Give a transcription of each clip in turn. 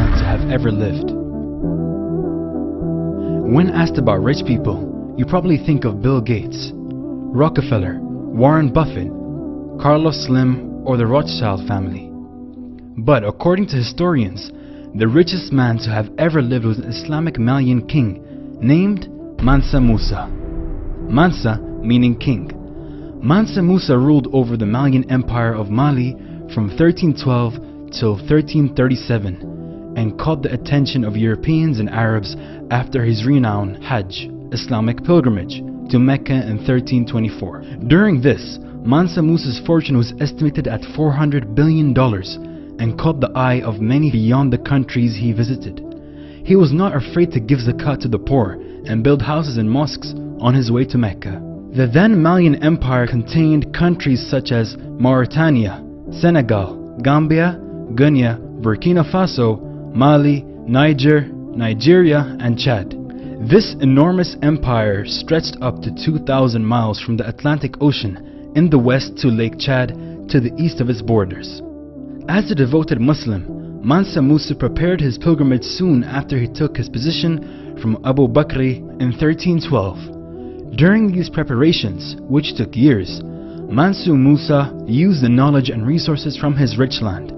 man to have ever lived. When asked about rich people, you probably think of Bill Gates, Rockefeller, Warren Buffett, Carlos Slim, or the Rothschild family. But according to historians, the richest man to have ever lived was an Islamic Malian king named Mansa Musa. Mansa meaning king. Mansa Musa ruled over the Malian Empire of Mali from 1312 till 1337 and caught the attention of Europeans and Arabs after his renowned Hajj, Islamic pilgrimage, to Mecca in 1324. During this, Mansa Musa's fortune was estimated at $400 billion and caught the eye of many beyond the countries he visited. He was not afraid to give zakat to the poor and build houses and mosques on his way to Mecca. The then Malian Empire contained countries such as Mauritania, Senegal, Gambia, Guinea, Burkina Faso, Mali, Niger, Nigeria, and Chad. This enormous empire stretched up to 2,000 miles from the Atlantic Ocean in the west to Lake Chad to the east of its borders. As a devoted Muslim, Mansa Musa prepared his pilgrimage soon after he took his position from Abu Bakr in 1312. During these preparations, which took years, Mansa Musa used the knowledge and resources from his rich land.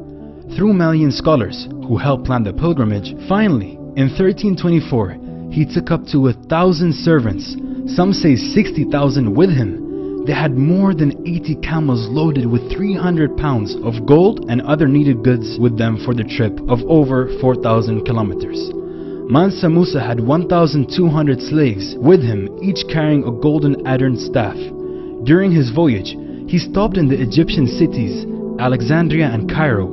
Through Malian scholars who helped plan the pilgrimage, finally, in 1324, he took up to 1,000 servants, some say 60,000 with him. They had more than 80 camels loaded with 300 pounds of gold and other needed goods with them for the trip of over 4,000 kilometers. Mansa Musa had 1,200 slaves with him, each carrying a golden adorned staff. During his voyage, he stopped in the Egyptian cities, Alexandria and Cairo,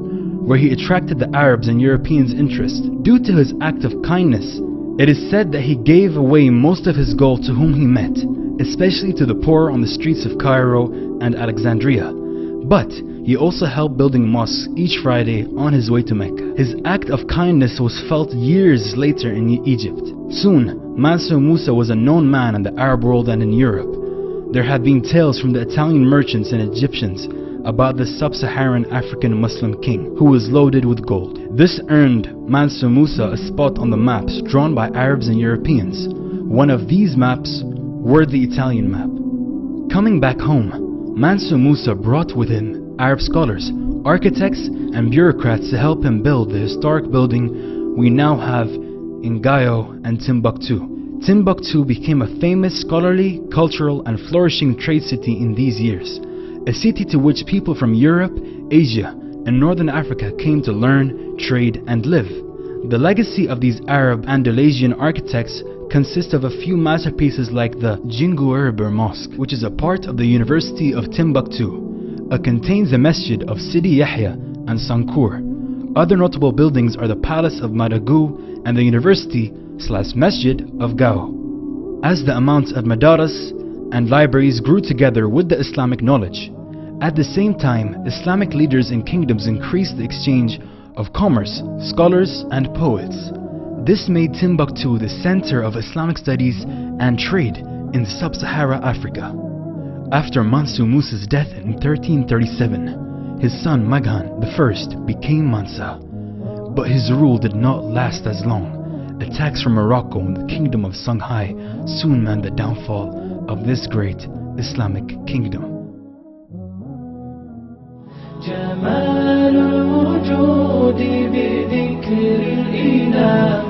where he attracted the Arabs and Europeans' interest. Due to his act of kindness, it is said that he gave away most of his gold to whom he met, especially to the poor on the streets of Cairo and Alexandria. But he also helped building mosques each Friday on his way to Mecca. His act of kindness was felt years later in Egypt. Soon, Mansa Musa was a known man in the Arab world and in Europe. There have been tales from the Italian merchants and Egyptians about the sub-Saharan African Muslim king who was loaded with gold. This earned Mansa Musa a spot on the maps drawn by Arabs and Europeans. One of these maps were the Italian map. Coming back home, Mansa Musa brought with him Arab scholars, architects, and bureaucrats to help him build the historic building we now have in Gayo and Timbuktu. Timbuktu became a famous scholarly, cultural, and flourishing trade city in these years, a city to which people from Europe, Asia, and Northern Africa came to learn, trade, and live. The legacy of these Arab Andalusian architects consists of a few masterpieces like the Jinguerber Mosque, which is a part of the University of Timbuktu. It contains the Masjid of Sidi Yahya and Sankour. Other notable buildings are the Palace of Madagou and the University/Masjid of Gao. As the amounts of madaras and libraries grew together with the Islamic knowledge, at the same time, Islamic leaders and kingdoms increased the exchange of commerce, scholars, and poets. This made Timbuktu the center of Islamic studies and trade in sub-Sahara Africa. After Mansa Musa's death in 1337, his son Maghan I became Mansa. But his rule did not last as long. Attacks from Morocco and the kingdom of Songhai soon meant the downfall of this great Islamic kingdom. جمال الوجود بذكر الإله